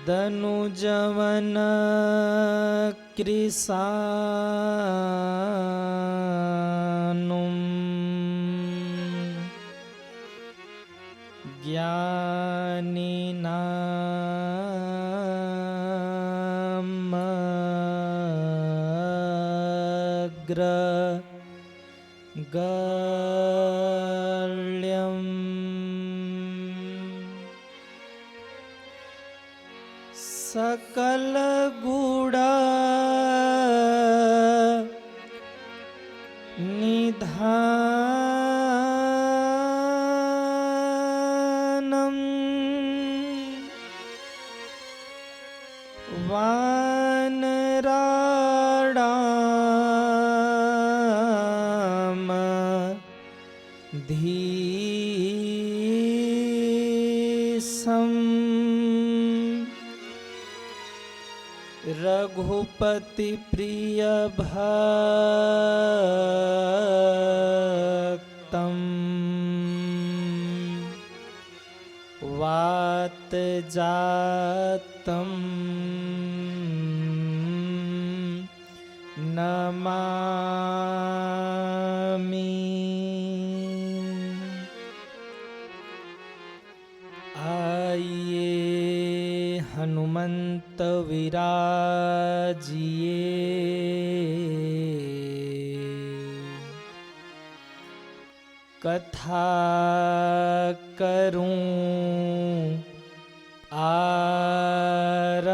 दनुजवन कृशानुम ज्ञानिनामग्र गण्यम् सकल गुण निधानम् वानराणाम धीसम् रघुपति प्रिय भक्तम वात जातम नमामि। आइए हनुमंत विराजिए कथा करूं आरंभ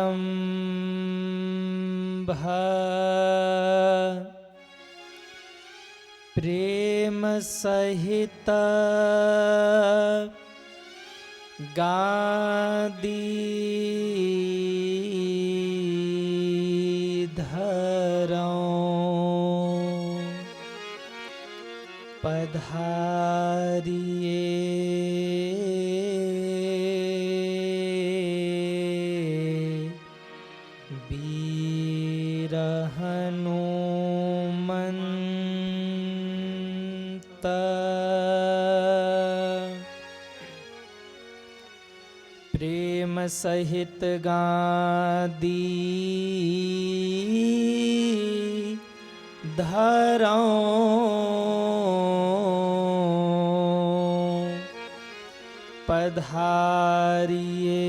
प्रेम सहित गादीधरौं पधारिए वीर हनुमंत प्रेम सहित गादीधरौं पधारिए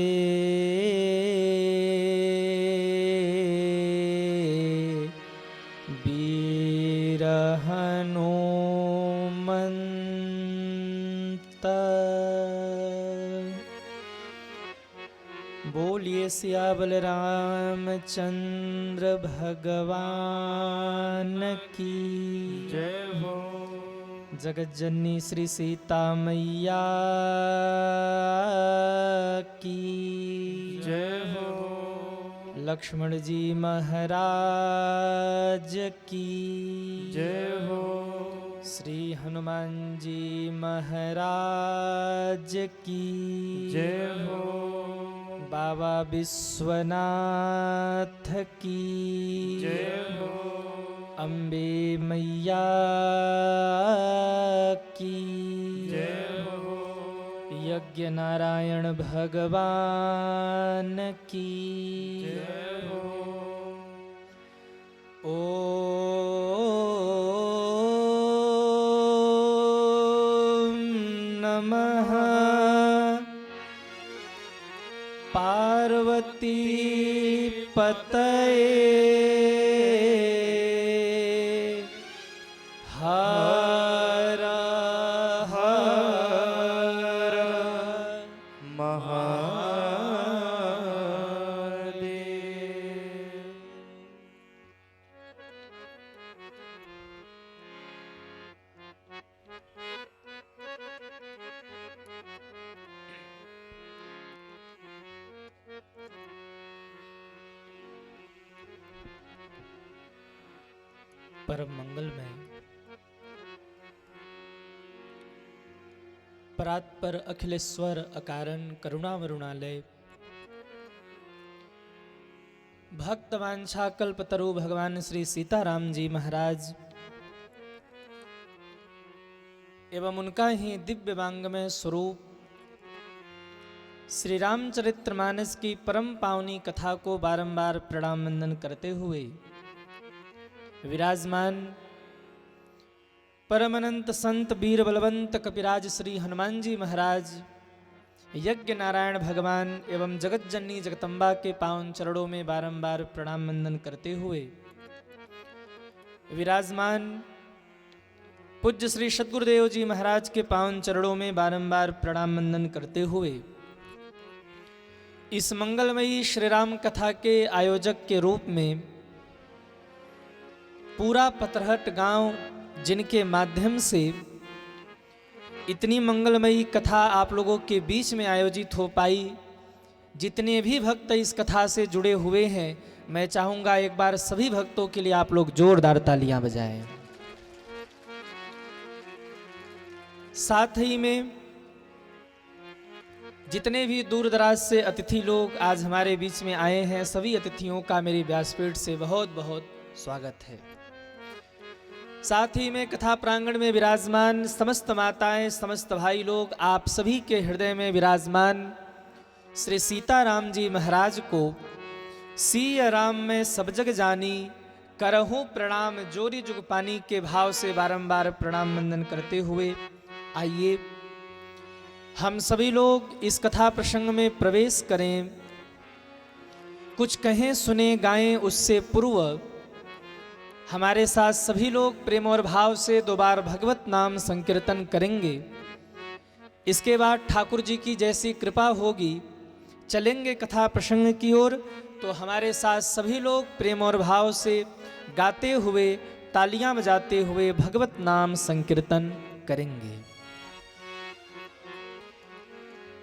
वीर हनुमंत। बोलिए सियावल रामचंद्र भगवान की जय हो। जगत जननी श्री सीता मैया की जय हो। लक्ष्मण जी महाराज की जय हो। श्री हनुमान जी महाराज की जय हो। बाबा विश्वनाथ की जय हो। अम्बे मैया की जय हो। यज्ञ नारायण भगवान की जय हो। ओम नमः पार्वती पतये हर हर महादेव। परम मंगलमय परात्पर अखिलेश्वर अकारण करुणावरुणालय भक्त वांछा कल्पतरु भगवान श्री सीताराम जी महाराज एवं उनका ही दिव्य वांगमय स्वरूप श्री रामचरितमानस की परम पावनी कथा को बारंबार प्रणाम वंदन करते हुए विराजमान परमानंत संत वीर बलवंत कपिराज श्री हनुमान जी महाराज यज्ञ नारायण भगवान एवं जगत जननी जगदम्बा के पावन चरणों में बारंबार प्रणाम वंदन करते हुए विराजमान पूज्य श्री सद्गुरुदेव जी महाराज के पावन चरणों में बारंबार प्रणाम वंदन करते हुए इस मंगलमयी श्री राम कथा के आयोजक के रूप में पूरा पतरहट गांव जिनके माध्यम से इतनी मंगलमयी कथा आप लोगों के बीच में आयोजित हो पाई, जितने भी भक्त इस कथा से जुड़े हुए हैं, मैं चाहूंगा एक बार सभी भक्तों के लिए आप लोग जोरदार तालियां बजाएं। साथ ही में जितने भी दूर दराज से अतिथि लोग आज हमारे बीच में आए हैं, सभी अतिथियों का मेरी व्यासपीठ से बहुत बहुत स्वागत है। साथ ही में कथा प्रांगण में विराजमान समस्त माताएं, समस्त भाई लोग, आप सभी के हृदय में विराजमान श्री सीताराम जी महाराज को सीय राम में सब जग जानी करहूं प्रणाम जोरी जुग पानी के भाव से बारंबार प्रणाम वंदन करते हुए आइए हम सभी लोग इस कथा प्रसंग में प्रवेश करें। कुछ कहें सुने गाएं उससे पूर्व हमारे साथ सभी लोग प्रेम और भाव से दो बार भगवत नाम संकीर्तन करेंगे। इसके बाद ठाकुर जी की जैसी कृपा होगी चलेंगे कथा प्रसंग की ओर, तो हमारे साथ सभी लोग प्रेम और भाव से गाते हुए तालियां बजाते हुए भगवत नाम संकीर्तन करेंगे।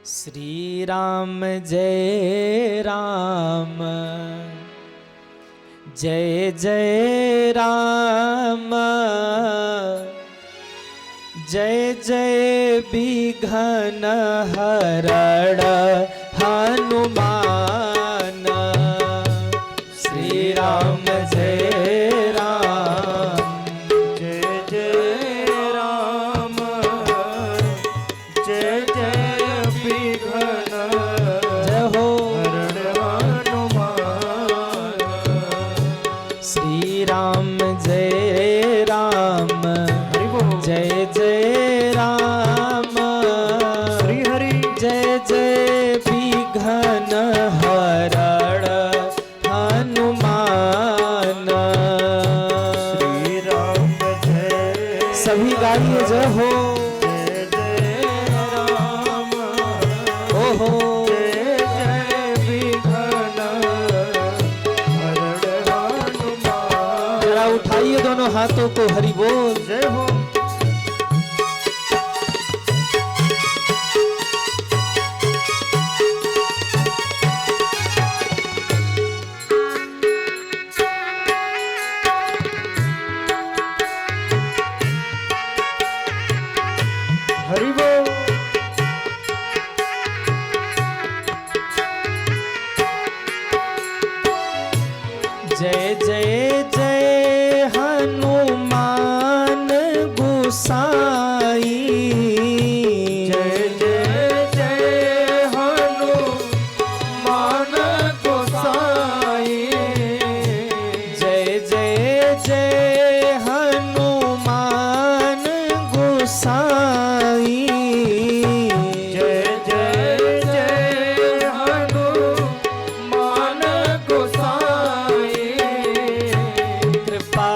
श्री राम जय राम जय जय राम जय जय विघ्न हरण हनुमान। श्री राम जय राम जय जय राम जय जय विघ्न जय हो हरण हनुमान। श्री राम जय राम हरि बोल। जय जय राम श्री हरि जय जय विघ्न हरण हनुमान। श्री राम जय सभी गाइए जय हो जय जय राम ओहो जय जय विघ्न हरण हनुमान। जरा उठाइए दोनों हाथों को हरि बोल। जय हो। हरि बोल। जय जय जय हनुमान गोसाई जय जय जय हनुमान गोसाई। जय जय जय हनुमान गोसाई जय जय जय हनुमान गोसाई। कृपा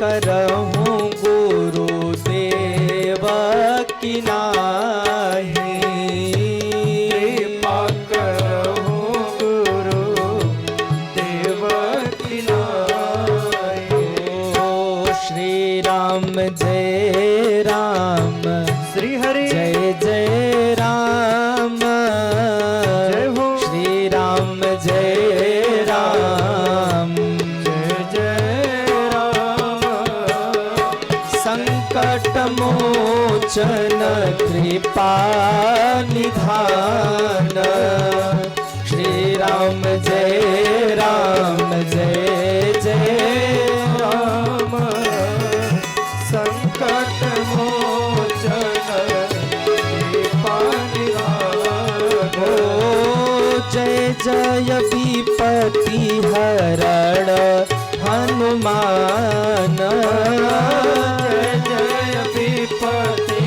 करहूं गुरुदेव की नाहि कृपा करहूं गुरु देव की नाहि। ओ श्री राम जय राम श्री हरि जय जय राम जय हो। श्री राम जय राम जय जय राम संकट मोचन कृपा निधान। श्री राम जय राम जय जय राम संकट मोचन कृपा निधान। जय जय विपति हरण हनुमान। जय जय विपति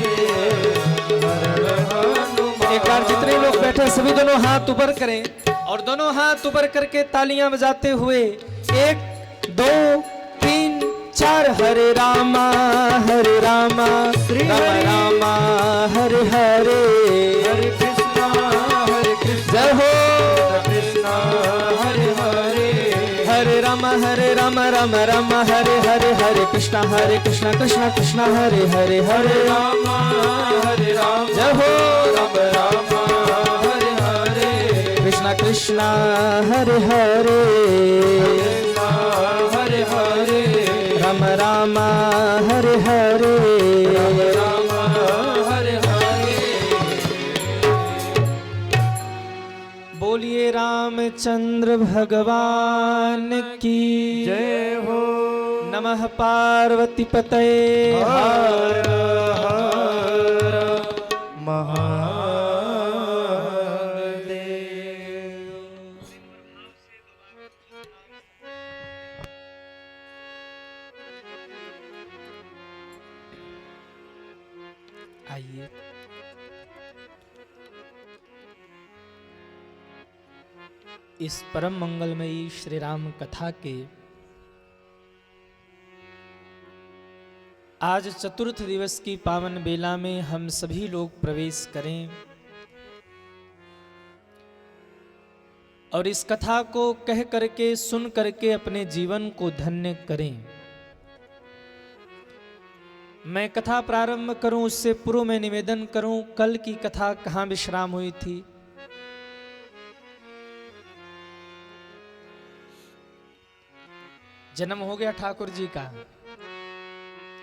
हरण हनुमान। एक बार जितने लोग बैठे सभी दोनों हाथ ऊपर करें और दोनों हाथ ऊपर करके तालियां बजाते हुए 1 2 3 4 हरे रामा श्री राम हरि रामा हरे हरे हरे कृष्णा जय हो कृष्णा हरे हरे हरे राम राम राम हरे हरे हरे कृष्णा कृष्णा कृष्णा हरे हरे हरे राम जय हो राम राम हरे हरे कृष्णा कृष्णा हरे हरे कृष्णा हरे हरे राम राम हरे हरे राम हरे हरे। बोलिए रामचंद्र भगवान की जय हो। नमः पार्वती पतये हर हर महादेव। आइए इस परम मंगलमयी श्री राम कथा के आज चतुर्थ दिवस की पावन बेला में हम सभी लोग प्रवेश करें और इस कथा को कह करके सुन करके अपने जीवन को धन्य करें। मैं कथा प्रारंभ करूं उससे पूर्व मैं निवेदन करूं कल की कथा कहां विश्राम हुई थी। जन्म हो गया ठाकुर जी का,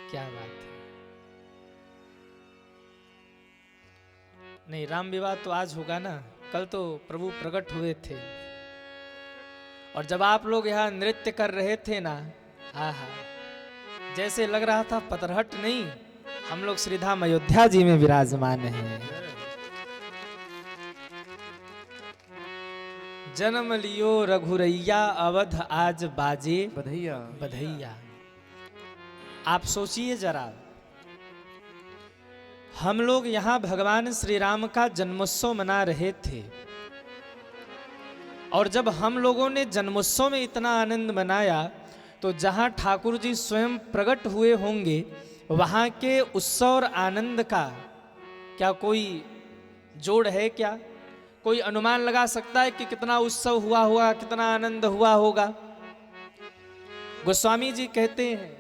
क्या बात है। नहीं, राम विवाह तो आज होगा ना, कल तो प्रभु प्रकट हुए थे और जब आप लोग यहाँ नृत्य कर रहे थे ना, आहा, जैसे लग रहा था पतरहट नहीं, हम लोग श्रीधाम अयोध्या जी में विराजमान हैं। जन्म लियो रघुरैया अवध आज बाजे बधैया बधैया। आप सोचिए जरा, हम लोग यहाँ भगवान श्री राम का जन्मोत्सव मना रहे थे और जब हम लोगों ने जन्मोत्सव में इतना आनंद मनाया तो जहाँ ठाकुर जी स्वयं प्रकट हुए होंगे वहाँ के उत्सव और आनंद का क्या कोई जोड़ है? क्या कोई अनुमान लगा सकता है कि कितना उत्सव हुआ होगा, कितना आनंद हुआ होगा? गोस्वामी जी कहते हैं,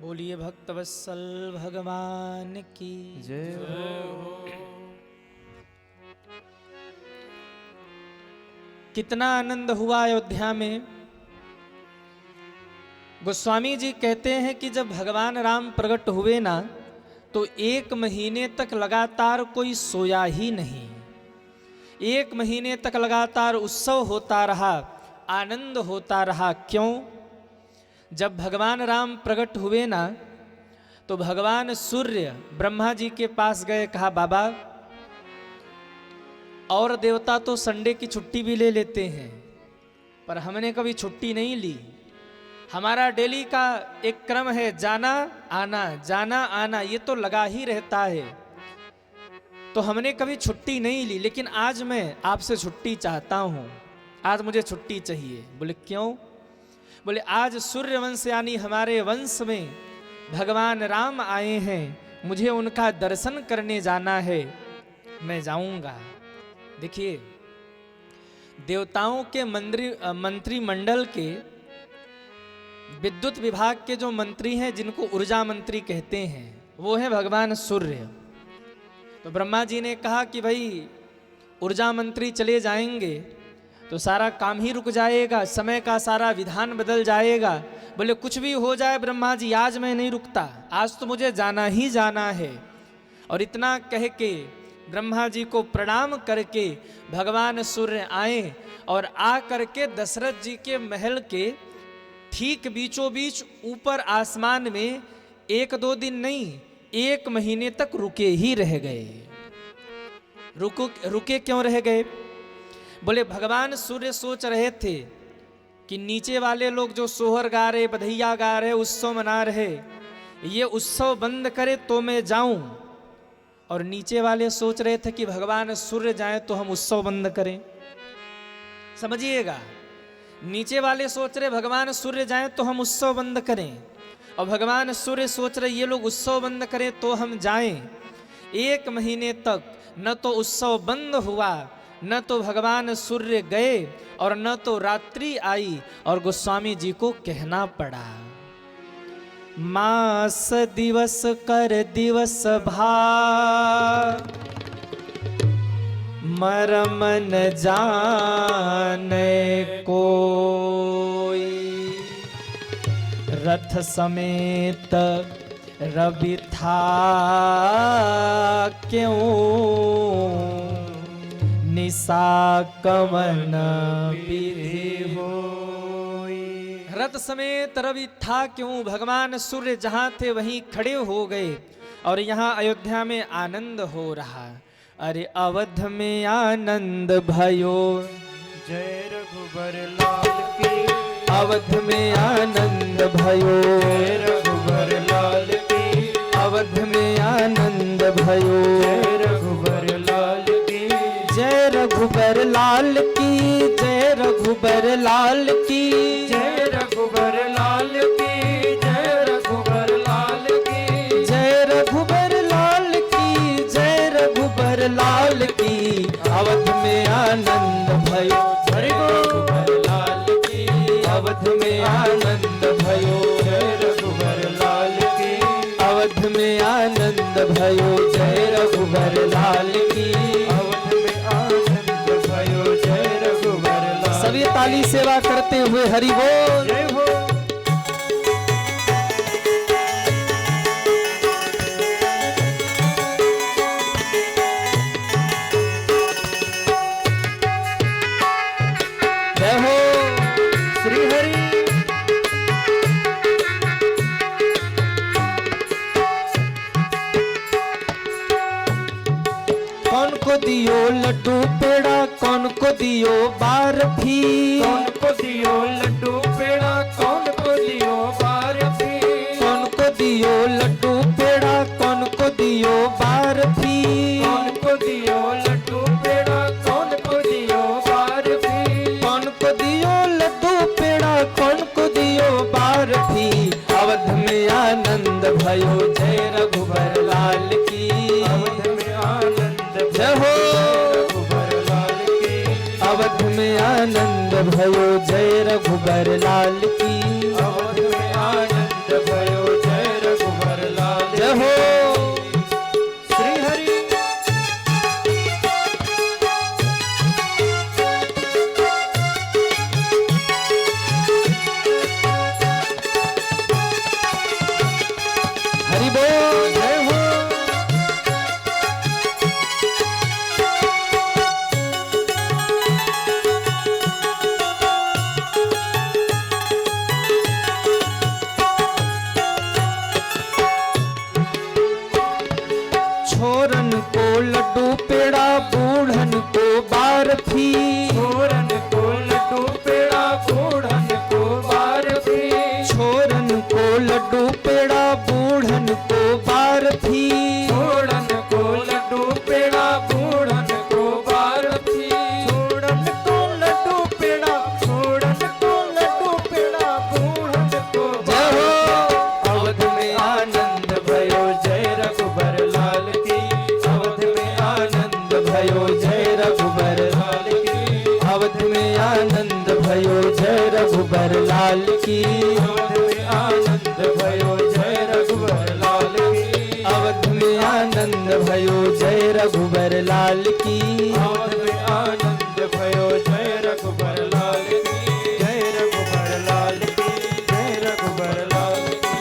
बोलिए भक्तवत्सल भगवान की जय हो। कितना आनंद हुआ अयोध्या में। गोस्वामी जी कहते हैं कि जब भगवान राम प्रकट हुए ना तो 1 महीने तक लगातार कोई सोया ही नहीं। 1 महीने तक लगातार उत्सव होता रहा, आनंद होता रहा। क्यों? जब भगवान राम प्रकट हुए ना तो भगवान सूर्य ब्रह्मा जी के पास गए, कहा बाबा और देवता तो संडे की छुट्टी भी ले लेते हैं पर हमने कभी छुट्टी नहीं ली। हमारा डेली का एक क्रम है, जाना आना, ये तो लगा ही रहता है, तो हमने कभी छुट्टी नहीं ली। लेकिन आज मैं आपसे छुट्टी चाहता हूं, आज मुझे छुट्टी चाहिए। बोले क्यों? बोले आज सूर्य वंश यानी हमारे वंश में भगवान राम आए हैं, मुझे उनका दर्शन करने जाना है, मैं जाऊंगा। देखिए, देवताओं के मंत्रिमंडल के विद्युत विभाग के जो मंत्री हैं, जिनको ऊर्जा मंत्री कहते हैं, वो है भगवान सूर्य। तो ब्रह्मा जी ने कहा कि भाई ऊर्जा मंत्री चले जाएंगे तो सारा काम ही रुक जाएगा, समय का सारा विधान बदल जाएगा। बोले कुछ भी हो जाए ब्रह्मा जी, आज मैं नहीं रुकता, आज तो मुझे जाना ही जाना है। और इतना कह के ब्रह्मा जी को प्रणाम करके भगवान सूर्य आए और आ करके दशरथ जी के महल के ठीक बीचों बीच ऊपर आसमान में 1-2 दिन नहीं 1 महीने तक रुके ही रह गए। रुके क्यों रह गए? बोले भगवान सूर्य सोच रहे थे कि नीचे वाले लोग जो सोहर गा रहे, बधैया गा रहे, उत्सव मना रहे, ये उत्सव बंद करे तो मैं जाऊं। और नीचे वाले सोच रहे थे कि भगवान सूर्य जाए तो हम उत्सव बंद करें। समझिएगा, नीचे वाले सोच रहे भगवान सूर्य जाए तो हम उत्सव बंद करें, और भगवान सूर्य सोच रहे ये लोग उत्सव बंद करें तो हम जाएं। 1 महीने तक न तो उत्सव बंद हुआ, न तो भगवान सूर्य गए, और न तो रात्रि आई, और गोस्वामी जी को कहना पड़ा मास दिवस कर दिवस भार, मरम न जाने कोई, रथ समेत रवि था क्यों, निशा कवन विधि होई। रथ समेत रवि था क्यों, भगवान सूर्य जहां थे वहीं खड़े हो गए, और यहाँ अयोध्या में आनंद हो रहा। अरे अवध में आनंद भयो, जय रघुबर लाल की, अवध में आनंद भयो, जय रघुबर लाल की, अवध में आनंद भयो, जय रघुबर लाल की, जय रघुबर लाल की, जय रघुबर लाल की, जय रघुबर लाल की, जय रघुबर लाल की, जय रघुबर लाल की, जय रघुबर लाल की। अवध में आनंद भयो, हरि रघुबर लाल की, अवध में आनंद भयो, जय रघुबर लाल की, अवध में आनंद भयो, जय रघुबर लाल की। अवध में आनंद भयो, जय रघुबर लाल। सभी ताली सेवा करते हुए हरि बोल। जय हो। जय हो श्री हरि। कौन को दियो लड्डू पेड़ा, कौन को दियो बर्फी, कौन को दियो लड्डू पेड़ा, कौन को दियो बर्फी, कौन को दियो लड्डू पेड़ा, कौन को दियो बर्फी, कौन को दियो लड्डू पेड़ा, कौन को दियो बर्फी, कौन को दियो लड्डू पेड़ा, कौन को दियो बर्फी। अवध में आनंद भयो, जय रघुबर लाल की। अवध में आनंद जय हो। रघुबर लाल की, अवध में आनंद भयो, जय रघुबर लाल की। अवध में आनंद भयो, जय रघुबर लाल। जय हो। श्री हरि। हरि बोल। जय हो। छोरन को लड्डू पेड़ा, बूढ़न को बर्फी, छोरन को लड्डू पेड़ा, बूढ़न को बर्फी, छोरन को लड्डू पेड़ा, बूढ़न को बर्फी, छोड़न को लड्डू पेड़ा, बूढ़न को बर्फी, छोड़न को लड्डू पेड़ा, छोड़न को लड्डू पेड़ा, बूढ़न को जय हो। बर्फी। अवध में आनंद भयो, जय रघुबर लाल की, अवध में आनंद भयो, जय रघुबर लाल की, अवध में आनंद भयो, जय रघुबर लाल की। अवध में आनंद भयो, जय रघुबर लाल की, अवध में आनंद भयो, जय रघुबर लाल की। अवध में आनंद भयो, जय रघुबर लाल की, जय रघुबर लाल की, जय रघुबर लाल की।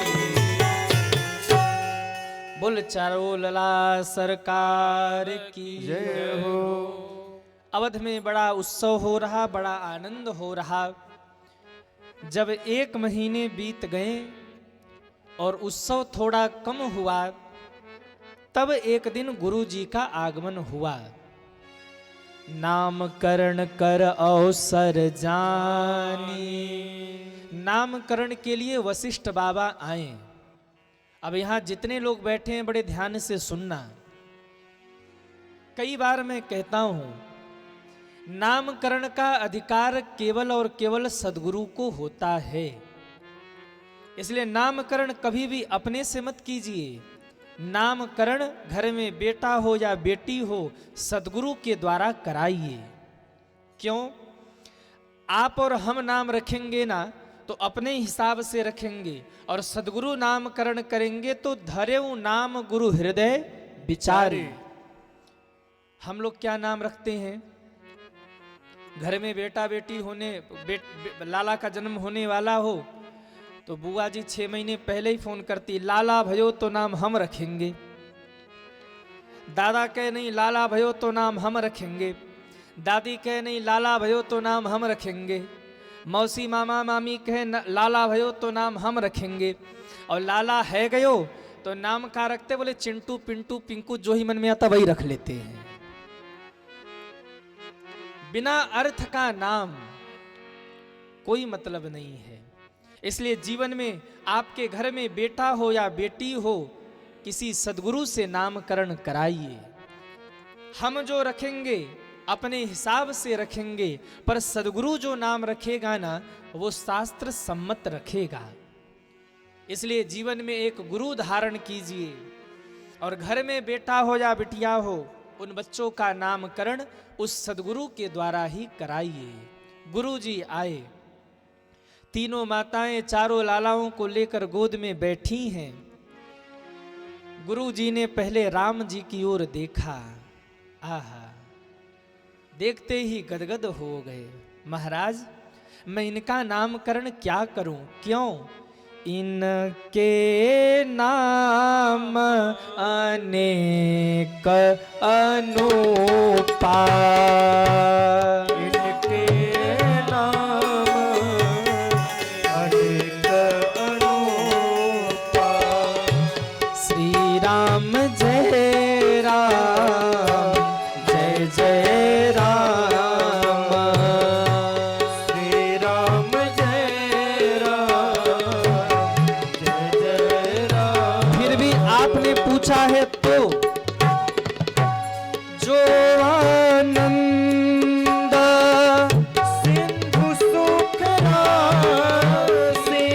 बोल चारों लला सरकार की जय हो। अवध में बड़ा उत्सव हो रहा, बड़ा आनंद हो रहा। जब 1 महीने बीत गए और उत्सव थोड़ा कम हुआ, तब एक दिन गुरु जी का आगमन हुआ। नामकरण कर अवसर जानी, नामकरण के लिए वशिष्ठ बाबा आए। अब यहां जितने लोग बैठे हैं बड़े ध्यान से सुनना। कई बार मैं कहता हूं, नामकरण का अधिकार केवल और केवल सद्गुरु को होता है। इसलिए नामकरण कभी भी अपने से मत कीजिए। नामकरण घर में बेटा हो या बेटी हो, सद्गुरु के द्वारा कराइए। क्यों? आप और हम नाम रखेंगे ना तो अपने हिसाब से रखेंगे, और सद्गुरु नामकरण करेंगे तो धरेऊ नाम गुरु हृदय विचारे। हम लोग क्या नाम रखते हैं? घर में बेटा बेटी होने लाला का जन्म होने वाला हो तो बुआ जी 6 महीने पहले ही फोन करती, लाला भयो तो नाम हम रखेंगे। दादा कहे नहीं लाला भयो तो नाम हम रखेंगे। दादी कहे नहीं लाला भयो तो नाम हम रखेंगे। मौसी मामा मामी कहे लाला भयो तो नाम हम रखेंगे। और लाला है गयो तो नाम का रखते, बोले चिंटू पिंटू पिंकू, जो ही मन में आता वही रख लेते हैं। बिना अर्थ का नाम कोई मतलब नहीं है। इसलिए जीवन में आपके घर में बेटा हो या बेटी हो, किसी सद्गुरु से नामकरण कराइए। हम जो रखेंगे अपने हिसाब से रखेंगे, पर सद्गुरु जो नाम रखेगा ना वो शास्त्र सम्मत रखेगा। इसलिए जीवन में एक गुरु धारण कीजिए, और घर में बेटा हो या बिटिया हो, उन बच्चों का नामकरण उस सद्गुरु के द्वारा ही कराइए। गुरु जी आए, तीनों माताएं चारों लालाओं को लेकर गोद में बैठी हैं। गुरु जी ने पहले राम जी की ओर देखा। आहा, देखते ही गदगद हो गए। महाराज, मैं इनका नामकरण क्या करूं? क्यों? इनके नाम अनेक अनुपा, इनके नाम अनेक अनुपा। श्री राम जय राम, जय जय राम। श्री राम जय राम, जय जय राम। फिर भी आपने पूछा है तो जो आनंद सिंधु सुख राशि,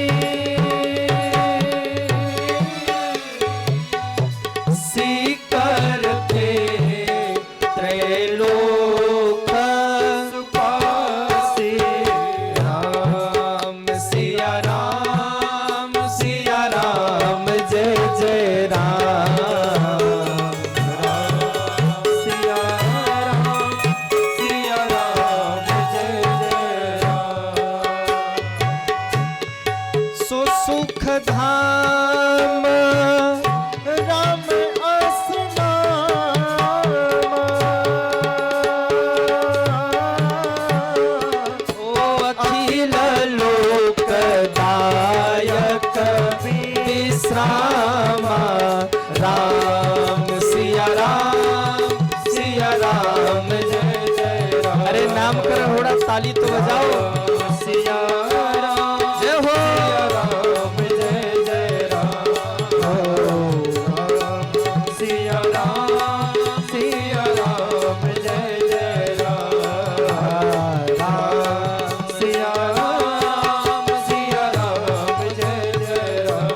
सीकर के त्रैलोक सुपासी। राम सिया राम, सिया राम जय जय राम। सिया राम, सिया राम जय जय राम। सो सुख धाम राम असनाम। ओ अखिल लोकदायक विश्रामा। राम सिया राम, सिया राम जय जय राम। अरे नामकरण हो रहा, ताली तो बजाओ। सिया राम, जय हो। सिया राम जय जय राम। सिया राम, सिया राम जय जय राम। सिया राम, सिया राम जय जय राम।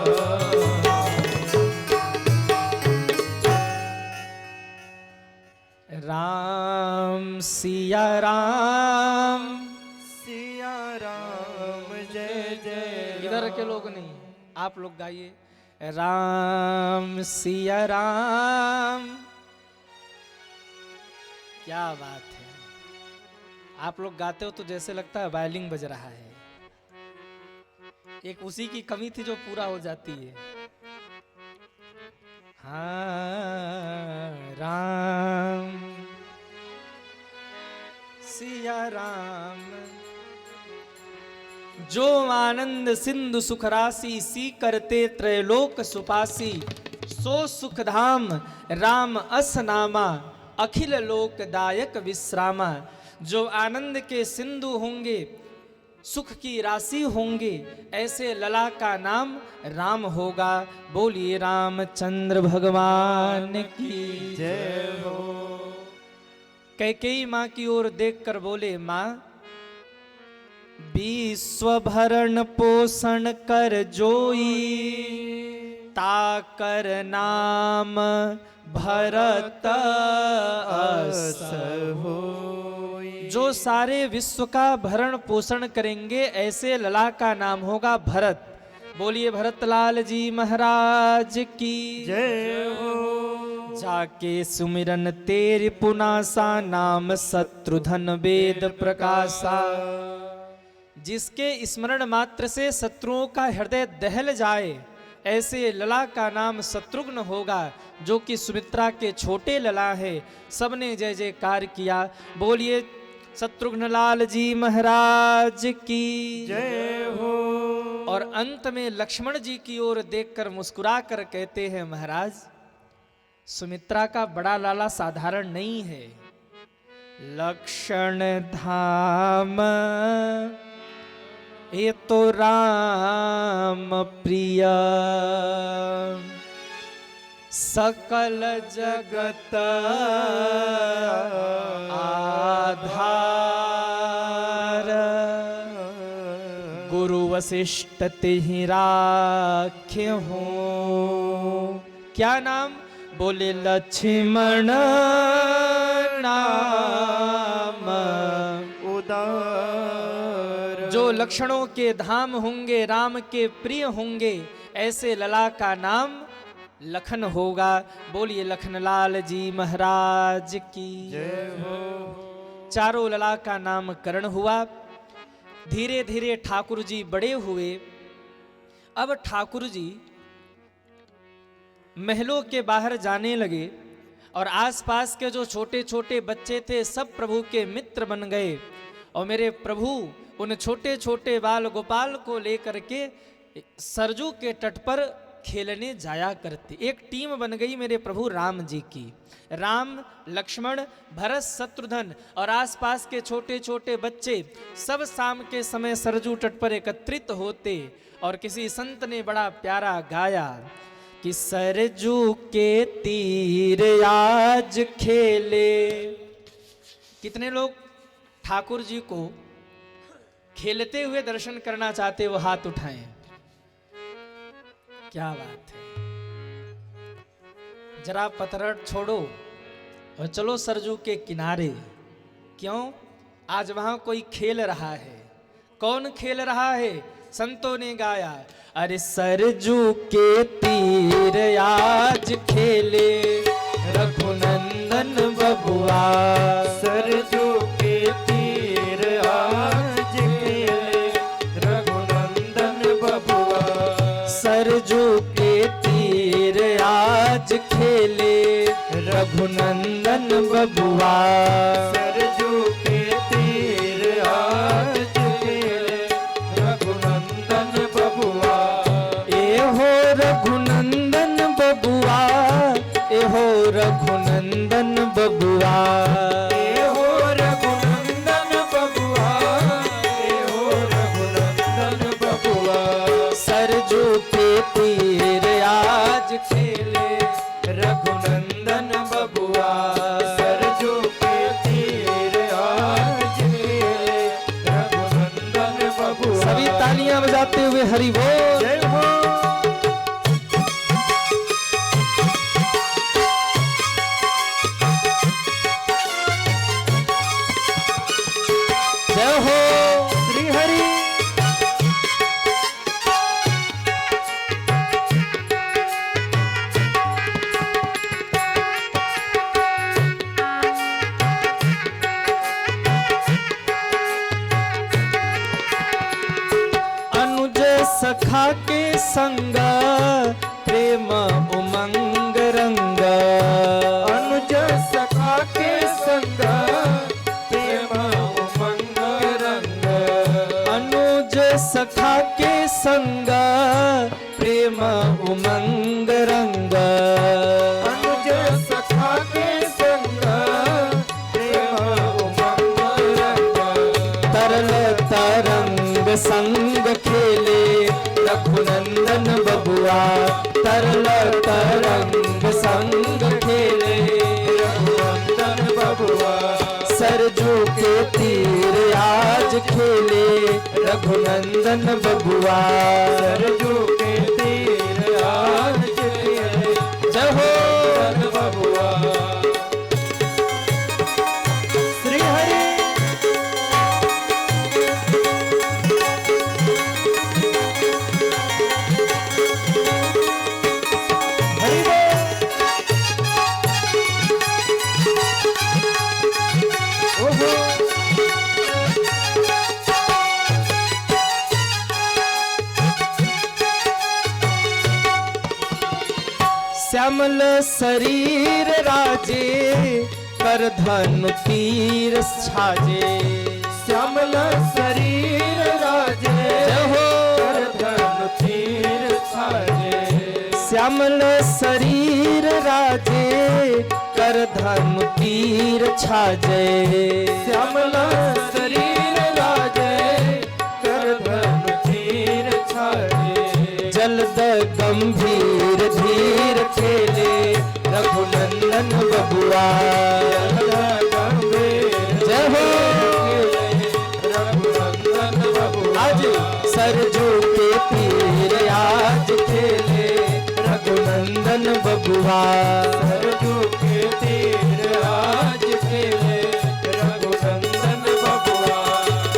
राम सिया राम। सिया राम जय जय। इधर के लोग नहीं, आप लोग गाइए। राम सिया राम। क्या बात है, आप लोग गाते हो तो जैसे लगता है वायलिन बज रहा है। एक उसी की कमी थी जो पूरा हो जाती है। हाँ राम सिया राम। जो आनंद सिंधु सुख राशि सी करते त्रैलोक सुपासी, सो सुख धाम राम अस नामा अखिल लोकदायक विश्रामा। जो आनंद के सिंधु होंगे, सुख की राशि होंगे, ऐसे लला का नाम राम होगा। बोलिए रामचंद्र भगवान की जय हो। कैकेयी माँ की ओर देखकर बोले, माँ विश्व भरण पोषण कर जोई, ताकर नाम भरत अस होई। जो सारे विश्व का भरण पोषण करेंगे, ऐसे लला का नाम होगा भरत। बोलिए भरतलाल जी महाराज की जय हो। जाके सुमिरन तेरे पुनासा, नाम शत्रुधन वेद प्रकाशा। जिसके स्मरण मात्र से शत्रुओं का हृदय दहल जाए, ऐसे लला का नाम शत्रुघ्न होगा, जो कि सुमित्रा के छोटे लला है। सबने जय जयकार किया। बोलिए शत्रुघ्न लाल जी महाराज की जय हो। और अंत में लक्ष्मण जी की ओर देखकर मुस्कुरा कर कहते हैं, महाराज सुमित्रा का बड़ा लाला साधारण नहीं है। लक्षण धाम ये तो राम प्रिय, सकल जगत आधार। गुरु वशिष्ठ तिहि राख्य हो। क्या नाम? बोले लक्ष्मण नाम उदार। जो लक्षणों के धाम होंगे, राम के प्रिय होंगे, ऐसे लला का नाम लखन होगा। बोलिए लखनलाल जी महाराज की जय हो। चारों लला का नामकरण हुआ। धीरे धीरे ठाकुर जी बड़े हुए। अब ठाकुर जी महलों के बाहर जाने लगे और आसपास के जो छोटे छोटे बच्चे थे, सब प्रभु के मित्र बन गए। और मेरे प्रभु उन छोटे छोटे बाल गोपाल को लेकर के सरजू के तट पर खेलने जाया करते। एक टीम बन गई मेरे प्रभु राम जी की। राम, लक्ष्मण, भरत, शत्रुघ्न और आसपास के छोटे छोटे बच्चे सब शाम के समय सरजू तट पर एकत्रित होते। और किसी संत ने बड़ा प्यारा गाया कि सरजू के तीर आज खेले। कितने लोग ठाकुर जी को खेलते हुए दर्शन करना चाहते, वो हाथ उठाएं। क्या बात है। जरा पतरट छोड़ो और चलो सरजू के किनारे। क्यों? आज वहां कोई खेल रहा है। कौन खेल रहा है? संतों ने गाया, अरे सरजू के तीर आज खेले रघुनंदन बबुआ। सरजू के तीर आज खेले रघुनंदन बबुआ। सरजू के तीर आज खेले रघुनंदन बबुआ। सरजू के तीर आज खेले रघुनंदन बबुआ। एहो रघुनंदन बबुआ, एहो रघुनंदन बबुआ। एहो रघुनंदन बबुआ, एहो रघुनंदन बबुआ। सरजू के तीर आज खेले रघुनंदन बबुआ। सरजू के तीर आज खेले रघुनंदन बबुआ। सभी तालियां बजाते हुए हरि बोल। जय हो। जय हो श्री हरि। अनुज सखा के संग प्रेम उमंग संग खेले रघुनंदन बबुआ तरल तरंग संग खेले रघुनंदन बबुआ सरजू के तीर आज खेले रघुनंदन बबुआ सरजू के तीर आज खेले जय हो रघुनंदन बबुआ श्री हरि हरि बोल। ओहो श्यामल शरीर राजे कर धनु तीर छाजे श्यामल शरीर राजे जय हो धनु तीर छाजे श्यामल शरीर राजे कर धनु तीर छाजे श्यामल शरीर राजे कर धनु तीर छाजे जलद गंभीर धीर खेले रघुनंदन बबुआ जय हो रघुनंदन बबुआ आज सरजू के तीर आज खेले रघुनंदन बबुआ सरजू के तीर आज खेले रघुनंदन बबुआ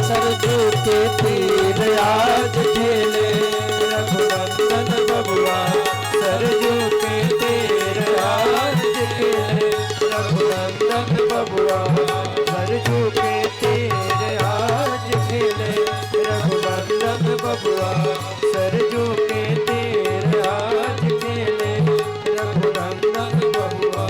सरजू के तीर आज खेले रघुनंदन बबुआ सरजू के तीर आज खेले रघुनंदन बबुआ सरजू के तीर आज खेले रघुनंदन बबुआ सरजू के तीर आज खेले रघुनंदन बबुआ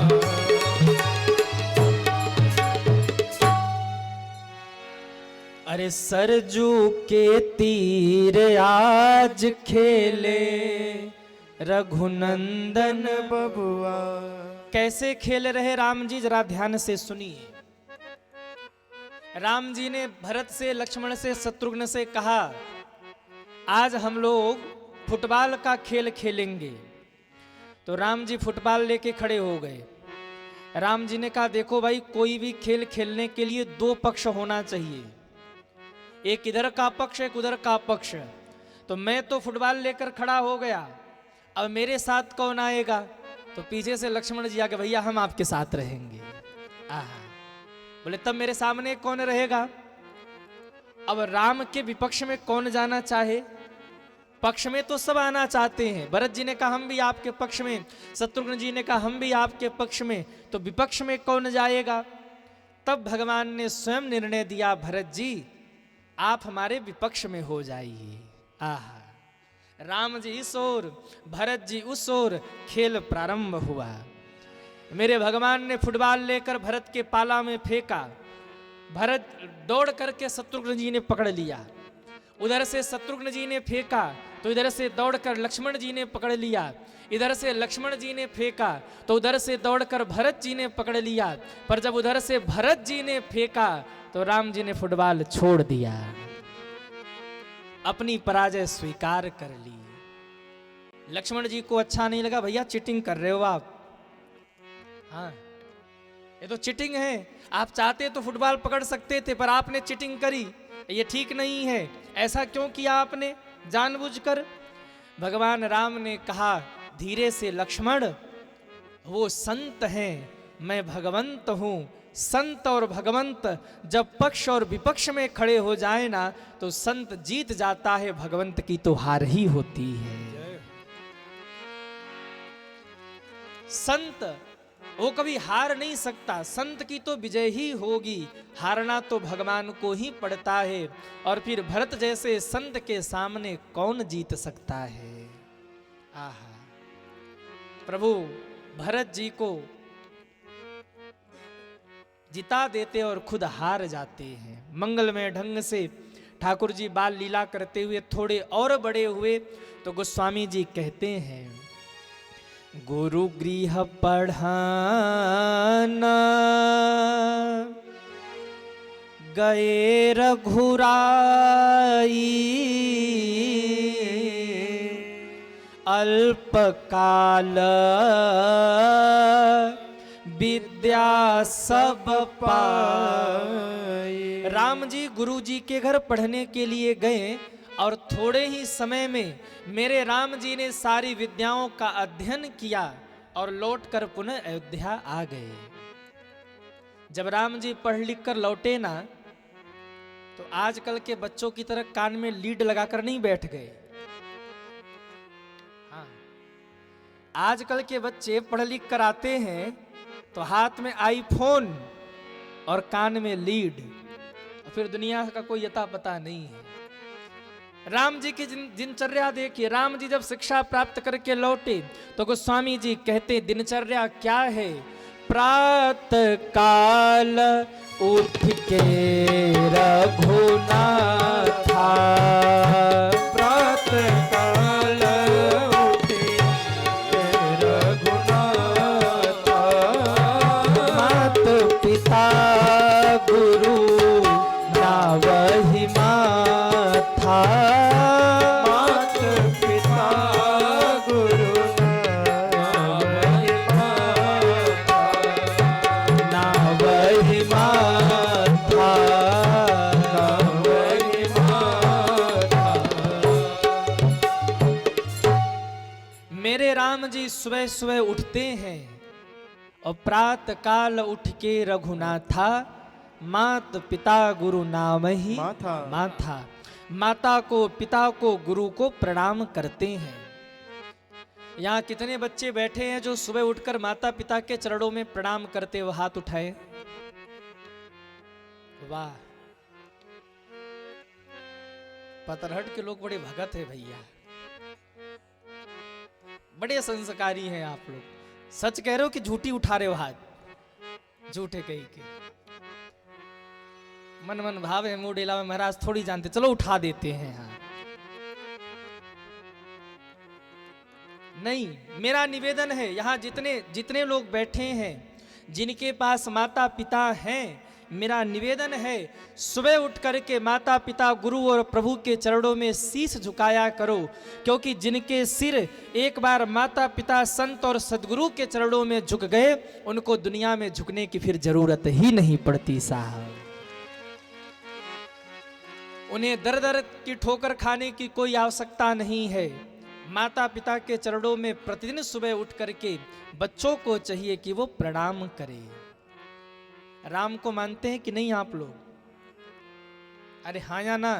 अरे सरजू के तीर आज खेले रघुनंदन बबुआ कैसे खेल रहे राम जी जरा ध्यान से सुनिए। राम जी ने भरत से लक्ष्मण से शत्रुघ्न से कहा आज हम लोग फुटबॉल का खेल खेलेंगे। तो राम जी फुटबॉल लेके खड़े हो गए। राम जी ने कहा देखो भाई कोई भी खेल खेलने के लिए दो पक्ष होना चाहिए, एक इधर का पक्ष एक उधर का पक्ष। तो मैं तो फुटबॉल लेकर खड़ा हो गया, अब मेरे साथ कौन आएगा? तो पीछे से लक्ष्मण जी आके भैया हम आपके साथ रहेंगे। आहा बोले तब मेरे सामने कौन रहेगा? अब राम के विपक्ष में कौन जाना चाहे? पक्ष में तो सब आना चाहते हैं। भरत जी ने कहा हम भी आपके पक्ष में, शत्रुघ्न जी ने कहा हम भी आपके पक्ष में, तो विपक्ष में कौन जाएगा? तब भगवान ने स्वयं निर्णय दिया भरत जी आप हमारे विपक्ष में हो जाइए। आहा राम जी इस ओर भरत जी उस ओर खेल प्रारंभ हुआ। मेरे भगवान ने फुटबॉल लेकर भरत के पाला में फेंका। भरत दौड़ करके शत्रुघ्न जी ने पकड़ लिया। उधर से शत्रुघ्न जी ने फेंका तो इधर से दौड़कर लक्ष्मण जी ने पकड़ लिया। इधर से लक्ष्मण जी ने फेंका तो उधर से दौड़कर भरत जी ने पकड़ लिया। पर जब उधर से भरत जी ने फेंका तो राम जी ने फुटबॉल छोड़ दिया, अपनी पराजय स्वीकार कर ली। लक्ष्मण जी को अच्छा नहीं लगा, भैया चीटिंग कर रहे हो आप। हाँ ये तो चीटिंग है, आप चाहते तो फुटबॉल पकड़ सकते थे पर आपने चीटिंग करी, ये ठीक नहीं है। ऐसा क्यों किया आपने जानबूझकर? भगवान राम ने कहा धीरे से लक्ष्मण, वो संत हैं, मैं भगवंत हूं। संत और भगवंत जब पक्ष और विपक्ष में खड़े हो जाए ना तो संत जीत जाता है, भगवंत की तो हार ही होती है। संत वो कभी हार नहीं सकता, संत की तो विजय ही होगी, हारना तो भगवान को ही पड़ता है। और फिर भरत जैसे संत के सामने कौन जीत सकता है? आहा प्रभु भरत जी को जिता देते और खुद हार जाते हैं। मंगलमय ढंग से ठाकुर जी बाल लीला करते हुए थोड़े और बड़े हुए तो गोस्वामी जी कहते हैं गुरु गृह पढ़ाना गए रघुराई अल्पकाल विद्या सब पाए। राम जी गुरु जी के घर पढ़ने के लिए गए और थोड़े ही समय में मेरे राम जी ने सारी विद्याओं का अध्ययन किया और लौटकर पुनः अयोध्या आ गए। जब राम जी पढ़ लिख कर लौटे ना, तो आजकल के बच्चों की तरह कान में लीड लगाकर नहीं बैठ गए। हाँ, आजकल के बच्चे पढ़ लिख कर आते हैं तो हाथ में आईफोन और कान में लीड, और फिर दुनिया का कोई यता पता नहीं है। राम जी की दिनचर्या देखिए। राम जी जब शिक्षा प्राप्त करके लौटे तो गोस्वामी जी कहते दिनचर्या क्या है। प्रातः काल उठ के रघुनाथा, प्रातः काल उठे रघुनाथा, मात पिता गुरु नावहि माथा, मात पिता गुरु नावहि माथा, नावहि माथा। नावहि माथा। मेरे राम जी सुबह सुबह उठते हैं और प्रातः काल उठ के रघुनाथा, मात पिता गुरु नामहि माथा। माथा। माता को, पिता को, गुरु को प्रणाम करते हैं। यहाँ कितने बच्चे बैठे हैं जो सुबह उठकर माता पिता के चरणों में प्रणाम करते हुए हाथ उठाए? वाह, पतरहट के लोग बड़े भगत है भैया, बड़े संस्कारी हैं आप लोग। सच कह रहे हो कि झूठी उठा रहे हो हाथ? झूठे कही के मन मन भाव है मुंह डेला में महाराज थोड़ी जानते, चलो उठा देते हैं। हाँ, नहीं, मेरा निवेदन है यहाँ जितने लोग बैठे हैं जिनके पास माता पिता हैं, मेरा निवेदन है सुबह उठ करके माता पिता गुरु और प्रभु के चरणों में शीश झुकाया करो, क्योंकि जिनके सिर एक बार माता पिता संत और सदगुरु के चरणों में झुक गए, उनको दुनिया में झुकने की फिर जरूरत ही नहीं पड़ती साहब। उन्हें दर दर की ठोकर खाने की कोई आवश्यकता नहीं है। माता पिता के चरणों में प्रतिदिन सुबह उठ करके बच्चों को चाहिए कि वो प्रणाम करें। राम को मानते हैं कि नहीं आप लोग? अरे हाँ या ना?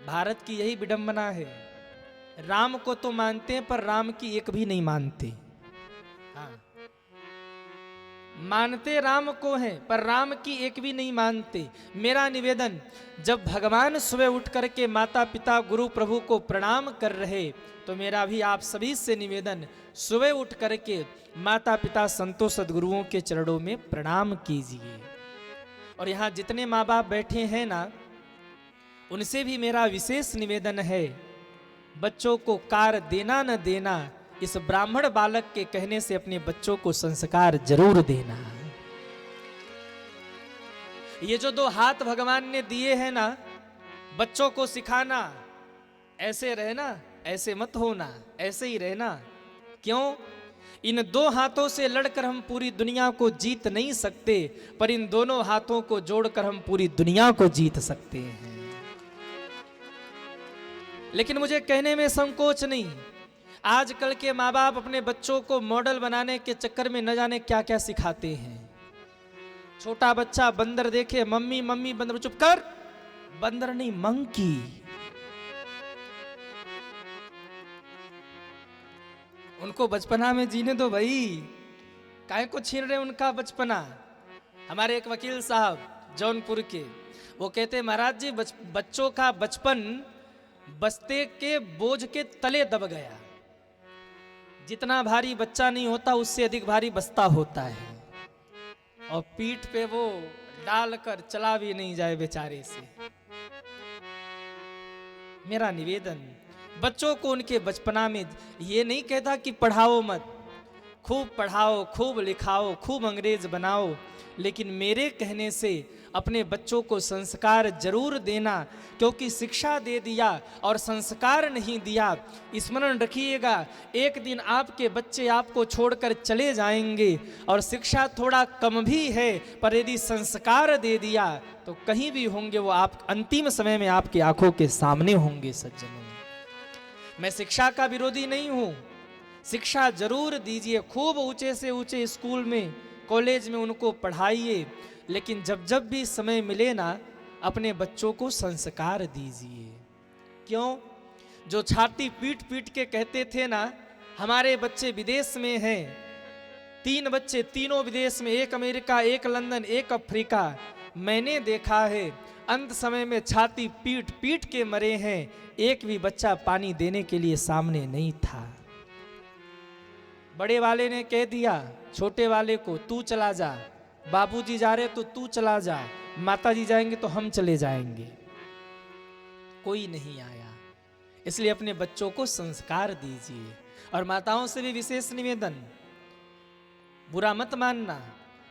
भारत की यही विडंबना है, राम को तो मानते हैं पर राम की एक भी नहीं मानते। हाँ, मानते राम को हैं पर राम की एक भी नहीं मानते। मेरा निवेदन, जब भगवान सुबह उठ करके माता पिता गुरु प्रभु को प्रणाम कर रहे, तो मेरा भी आप सभी से निवेदन, सुबह उठ करके माता पिता संतों सदगुरुओं के चरणों में प्रणाम कीजिए। और यहाँ जितने माँ बाप बैठे हैं ना, उनसे भी मेरा विशेष निवेदन है, बच्चों को कार देना न देना, इस ब्राह्मण बालक के कहने से अपने बच्चों को संस्कार जरूर देना। ये जो 2 हाथ भगवान ने दिए हैं ना, बच्चों को सिखाना, ऐसे रहना, ऐसे मत होना, ऐसे ही रहना। क्यों? इन 2 हाथों से लड़कर हम पूरी दुनिया को जीत नहीं सकते, पर इन दोनों हाथों को जोड़कर हम पूरी दुनिया को जीत सकते हैं। लेकिन मुझे कहने में संकोच नहीं, आजकल के माँ बाप अपने बच्चों को मॉडल बनाने के चक्कर में न जाने क्या क्या सिखाते हैं। छोटा बच्चा बंदर देखे, मम्मी मम्मी बंदर, चुप कर, बंदर नहीं मंकी। उनको बचपना में जीने दो भाई, काहे को छीन रहे उनका बचपना। हमारे एक वकील साहब जौनपुर के, वो कहते महाराज जी बच्चों का बचपन बस्ते के बोझ के तले दब गया। जितना भारी बच्चा नहीं होता उससे अधिक भारी बस्ता होता है, और पीठ पे वो डालकर चला भी नहीं जाए बेचारे से। मेरा निवेदन, बच्चों को उनके बचपना में ये नहीं कहता कि पढ़ाओ मत, खूब पढ़ाओ, खूब लिखाओ, खूब अंग्रेज बनाओ, लेकिन मेरे कहने से अपने बच्चों को संस्कार जरूर देना, क्योंकि शिक्षा दे दिया और संस्कार नहीं दिया, स्मरण रखिएगा एक दिन आपके बच्चे आपको छोड़कर चले जाएंगे। और शिक्षा थोड़ा कम भी है, पर यदि संस्कार दे दिया तो कहीं भी होंगे वो आप अंतिम समय में आपकी आंखों के सामने होंगे। सज्जनों, मैं शिक्षा का विरोधी नहीं हूं, शिक्षा जरूर दीजिए, खूब ऊंचे से ऊंचे स्कूल में, कॉलेज में उनको पढ़ाइए, लेकिन जब जब भी समय मिले ना, अपने बच्चों को संस्कार दीजिए। क्यों? जो छाती पीट पीट के कहते थे ना हमारे बच्चे विदेश में हैं, 3 बच्चे तीनों विदेश में, एक अमेरिका, एक लंदन, एक अफ्रीका, मैंने देखा है अंत समय में छाती पीट पीट के मरे हैं, एक भी बच्चा पानी देने के लिए सामने नहीं था। बड़े वाले ने कह दिया छोटे वाले को, तू चला जा, बाबूजी जा रहे तो तू चला जा, माताजी जाएंगे तो हम चले जाएंगे, कोई नहीं आया। इसलिए अपने बच्चों को संस्कार दीजिए। और माताओं से भी विशेष निवेदन, बुरा मत मानना,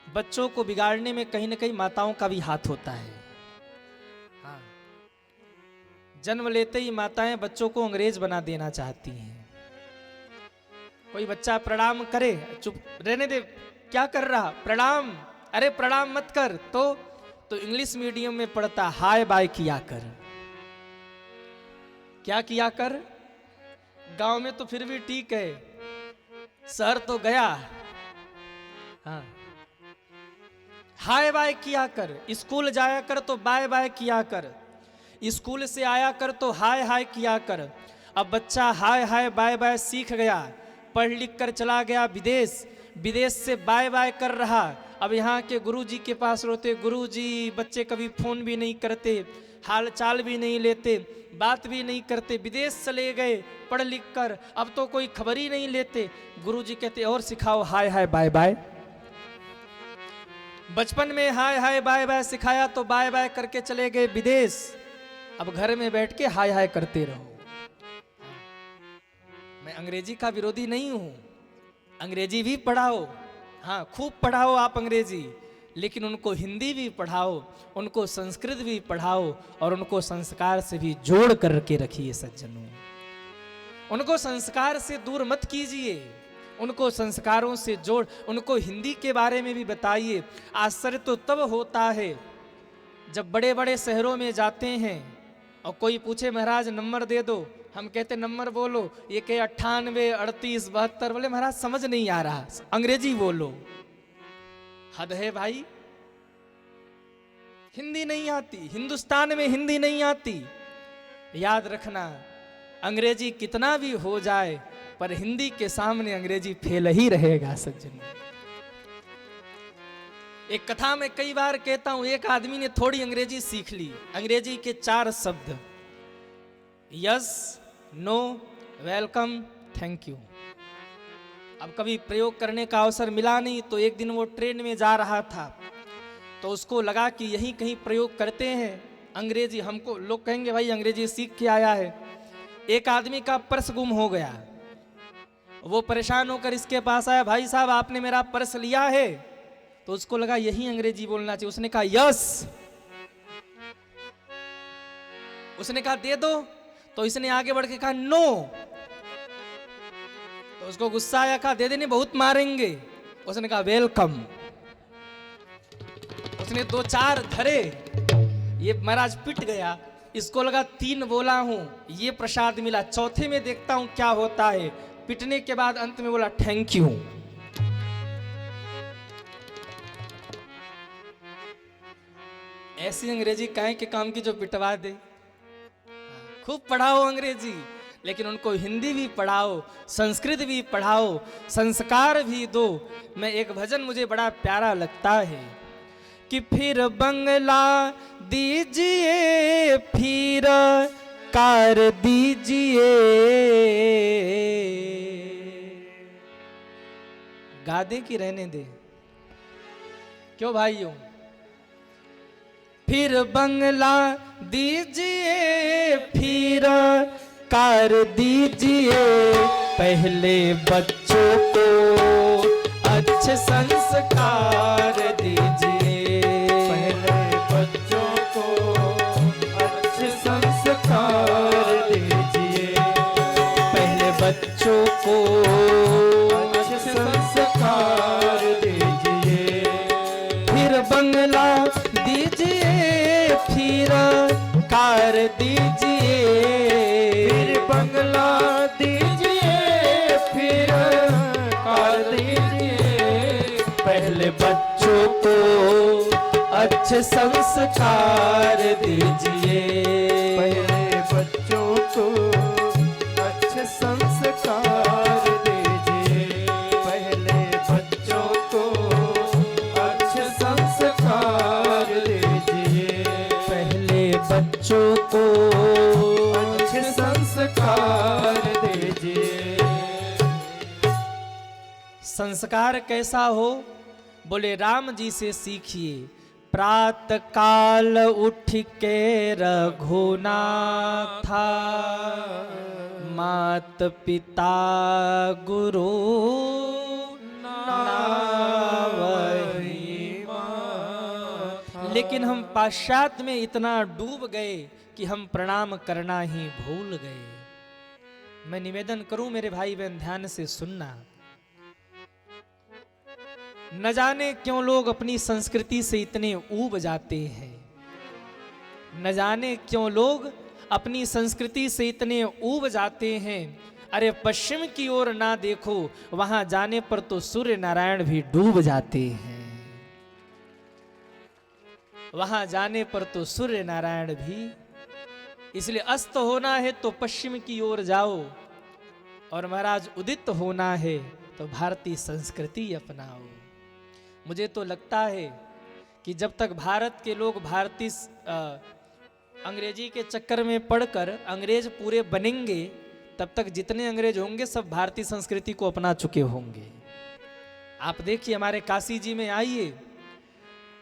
बच्चों को बिगाड़ने में कहीं ना कहीं माताओं का भी हाथ होता है। हाँ, जन्म लेते ही माताएं बच्चों को अंग्रेज बना देना चाहती हैं। कोई बच्चा प्रणाम करे, चुप रहने दे, क्या कर रहा, प्रणाम, अरे प्रणाम मत कर, तो इंग्लिश मीडियम में पढ़ता, हाय बाय किया कर। क्या किया कर? गांव में तो फिर भी ठीक है, शहर तो गया। हाँ, हाय बाय किया कर, स्कूल जाया कर तो बाय बाय किया कर, स्कूल से आया कर तो हाय हाय किया कर। अब बच्चा हाय हाय बाय बाय सीख गया, पढ़ लिख कर चला गया विदेश, विदेश से बाय बाय कर रहा। अब यहाँ के गुरुजी के पास रोते, गुरुजी बच्चे कभी फोन भी नहीं करते, हाल चाल भी नहीं लेते, बात भी नहीं करते, विदेश चले गए पढ़ लिख कर, अब तो कोई खबर ही नहीं लेते। गुरुजी कहते और सिखाओ हाय हाय बाय बाय। बचपन में हाय हाय बाय बाय सिखाया तो बाय बाय करके चले गए विदेश, अब घर में बैठ के हाय हाय करते रहो। मैं अंग्रेजी का विरोधी नहीं हूं, अंग्रेजी भी पढ़ाओ, हाँ खूब पढ़ाओ आप अंग्रेजी, लेकिन उनको हिंदी भी पढ़ाओ, उनको संस्कृत भी पढ़ाओ, और उनको संस्कार से भी जोड़ करके रखिए। सज्जनों, उनको संस्कार से दूर मत कीजिए, उनको संस्कारों से जोड़, उनको हिंदी के बारे में भी बताइए। आश्चर्य तो तब होता है जब बड़े बड़े शहरों में जाते हैं और कोई पूछे महाराज नंबर दे दो, हम कहते नंबर बोलो, ये कहे 98 38 72, बोले महाराज समझ नहीं आ रहा, अंग्रेजी बोलो। हद है भाई, हिंदी नहीं आती, हिंदुस्तान में हिंदी नहीं आती। याद रखना, अंग्रेजी कितना भी हो जाए पर हिंदी के सामने अंग्रेजी फेल ही रहेगा। सज्जन, एक कथा में कई बार कहता हूं, एक आदमी ने थोड़ी अंग्रेजी सीख ली, अंग्रेजी के 4 शब्द, yes, no, welcome, thank you. अब कभी प्रयोग करने का अवसर मिला नहीं, तो एक दिन वो ट्रेन में जा रहा था, तो उसको लगा कि यहीं कहीं प्रयोग करते हैं अंग्रेजी, हमको लोग कहेंगे भाई अंग्रेजी सीख के आया है। एक आदमी का पर्स गुम हो गया, वो परेशान होकर इसके पास आया, भाई साहब आपने मेरा पर्स लिया है? तो उसको लगा यही अंग्रेजी बोलना चाहिए, उसने कहा यस, उसने कहा दे दो, तो इसने आगे बढ़ के कहा नो, तो उसको गुस्सा आया, कहा दे देने बहुत मारेंगे, उसने कहा वेलकम। उसने 2-4 धरे, ये महाराज पिट गया, इसको लगा 3 बोला हूं ये प्रसाद मिला, चौथे में देखता हूं क्या होता है, पिटने के बाद अंत में बोला थैंक यू। ऐसी अंग्रेजी काहे के काम की जो पिटवा दे। खूब पढ़ाओ अंग्रेजी, लेकिन उनको हिंदी भी पढ़ाओ, संस्कृत भी पढ़ाओ, संस्कार भी दो। मैं एक भजन मुझे बड़ा प्यारा लगता है कि फिर बंगला दीजिए, फिर कार दीजिए, गा दे कि रहने दे, क्यों भाइयों? फिर बंगला दीजिए, फिर कार दीजिए, पहले बच्चों को अच्छे संस्कार दीजिए। पहले बच्चों को अच्छे संस्कार दीजिए। पहले बच्चों को अच्छे संस्कार दीजिए। फिर बंगला दीजिए, फिर कार दीजिए। फिर बंगला दीजिए, फिर कार दीजिए। पहले बच्चों को अच्छे संस्कार दीजिए। पहले बच्चों को अच्छे संस्कार दीजिए। पहले बच्चों को अच्छे संस्कार दीजिए। पहले बच्चों को अच्छे संस्कार दीजिए। संस्कार कैसा हो? बोले राम जी से सीखिए। प्रातः काल उठ के रघुनाथा, मात पिता गुरु नावहि माथा। लेकिन हम पाश्चात्य में इतना डूब गए कि हम प्रणाम करना ही भूल गए। मैं निवेदन करूं मेरे भाई बहन, ध्यान से सुनना। न जाने क्यों लोग अपनी संस्कृति से इतने ऊब जाते हैं। न जाने क्यों लोग अपनी संस्कृति से इतने ऊब जाते हैं। अरे पश्चिम की ओर ना देखो, वहां जाने पर तो सूर्य नारायण भी डूब जाते हैं। वहां जाने पर तो सूर्य नारायण भी। इसलिए अस्त होना है तो पश्चिम की ओर जाओ, और महाराज उदित होना है तो भारतीय संस्कृति अपनाओ। मुझे तो लगता है कि जब तक भारत के लोग भारतीय अंग्रेजी के चक्कर में पड़कर अंग्रेज पूरे बनेंगे, तब तक जितने अंग्रेज होंगे सब भारतीय संस्कृति को अपना चुके होंगे। आप देखिए हमारे काशी जी में आइए,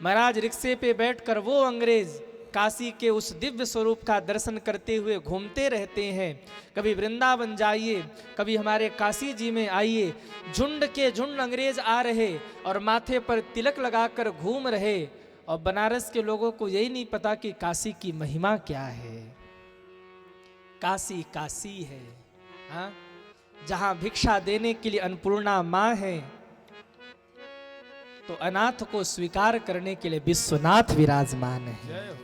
महाराज रिक्शे पे बैठकर वो अंग्रेज काशी के उस दिव्य स्वरूप का दर्शन करते हुए घूमते रहते हैं। कभी वृंदावन जाइए, कभी हमारे काशी जी में आइए, झुंड के झुंड अंग्रेज आ रहे और माथे पर तिलक लगाकर घूम रहे। और बनारस के लोगों को यही नहीं पता कि काशी की महिमा क्या है। काशी काशी है, हाँ, जहां भिक्षा देने के लिए अन्नपूर्णा माँ है, तो अनाथ को स्वीकार करने के लिए विश्वनाथ विराजमान है।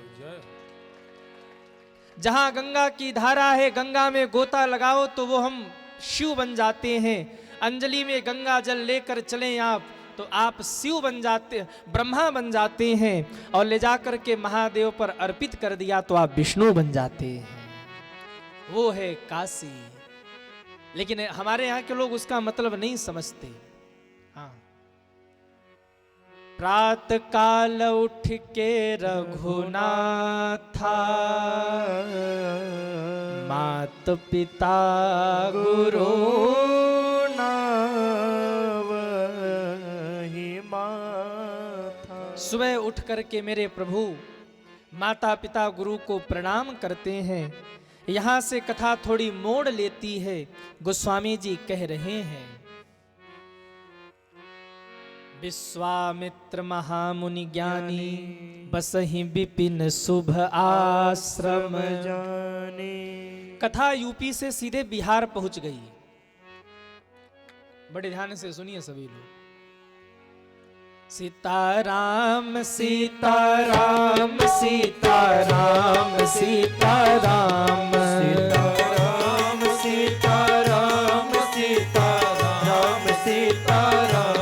जहां गंगा की धारा है, गंगा में गोता लगाओ तो वो हम शिव बन जाते हैं। अंजलि में गंगा जल लेकर चलें आप तो आप शिव बन जाते, ब्रह्मा बन जाते हैं। और ले जाकर के महादेव पर अर्पित कर दिया तो आप विष्णु बन जाते हैं। वो है काशी। लेकिन हमारे यहाँ के लोग उसका मतलब नहीं समझते। हाँ, प्रातः काल उठ के रघुनाथा, मात पिता गुरु नावहि माथा। सुबह उठ करके मेरे प्रभु माता पिता गुरु को प्रणाम करते हैं। यहाँ से कथा थोड़ी मोड़ लेती है। गोस्वामी जी कह रहे हैं, विश्वामित्र महामुनि ज्ञानी, बसहि विपिन शुभ आश्रम जाने। कथा यूपी से सीधे बिहार पहुंच गई। बड़े ध्यान से सुनिए सभी लोग। सीताराम सीताराम सीताराम सीताराम सीताराम सीताराम सीताराम सीताराम।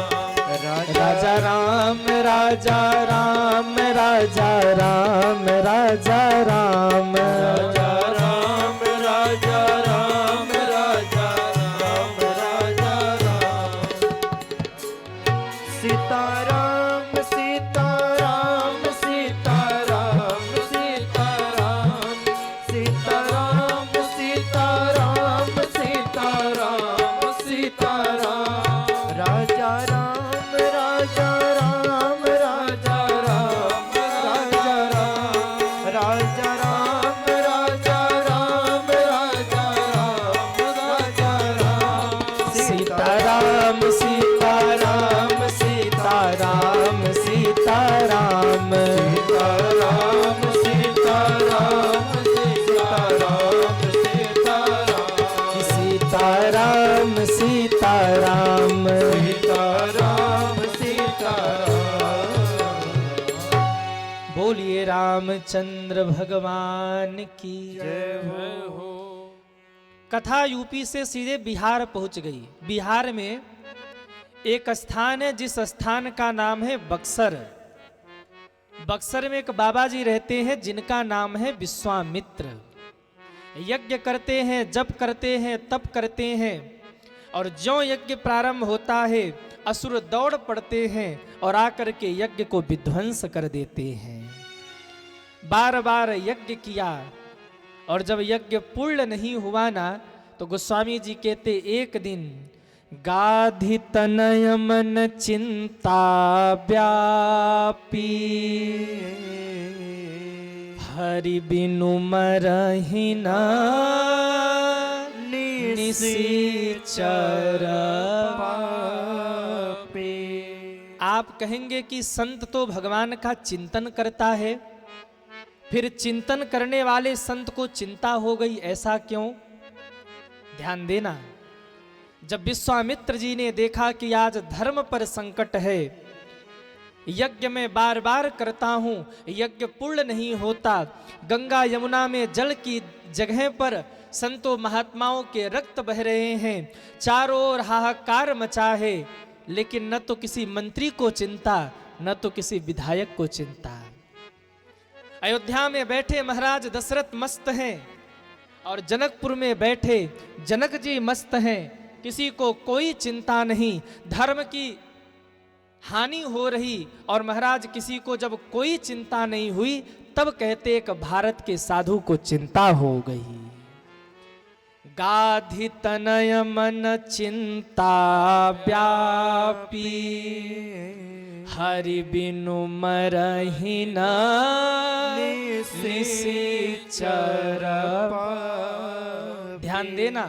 राजा राम राजा राम राजा राम राजा राम राजा राम राजा राम राजा राम राजा राम। सीताराम सीताराम सीताराम सीताराम सीताराम सीताराम सीताराम सीताराम। राजा राम राजा राम राजा राम राजा राम। राजा राम राजा राम राजा राम राजा राम। सीताराम सीताराम रामचंद्र भगवान की जय हो। कथा यूपी से सीधे बिहार पहुंच गई। बिहार में एक स्थान है जिस स्थान का नाम है बक्सर। बक्सर में एक बाबा जी रहते हैं जिनका नाम है विश्वामित्र। यज्ञ करते हैं, जप करते हैं, तप करते हैं, और ज्यों यज्ञ प्रारंभ होता है असुर दौड़ पड़ते हैं और आकर के यज्ञ को विध्वंस कर देते हैं। बार बार यज्ञ किया और जब यज्ञ पूर्ण नहीं हुआ ना तो गोस्वामी जी कहते एक दिन गाधि तनय मन चिंता व्यापी हरि बिनु मरहि न निसीचर पापी। आप कहेंगे कि संत तो भगवान का चिंतन करता है, फिर चिंतन करने वाले संत को चिंता हो गई, ऐसा क्यों? ध्यान देना, जब विश्वामित्र जी ने देखा कि आज धर्म पर संकट है, यज्ञ में बार बार करता हूं, यज्ञ पूर्ण नहीं होता, गंगा यमुना में जल की जगह पर संतों महात्माओं के रक्त बह रहे हैं, चारों ओर हाहाकार मचा है, लेकिन न तो किसी मंत्री को चिंता, न तो किसी विधायक को चिंता। अयोध्या में बैठे महाराज दशरथ मस्त हैं और जनकपुर में बैठे जनक जी मस्त हैं, किसी को कोई चिंता नहीं, धर्म की हानि हो रही और महाराज किसी को जब कोई चिंता नहीं हुई तब कहते एक भारत के साधु को चिंता हो गई। गाधि तनय मन चिंता व्यापी हरि बिनु मरहि न निसीचर। ध्यान देना,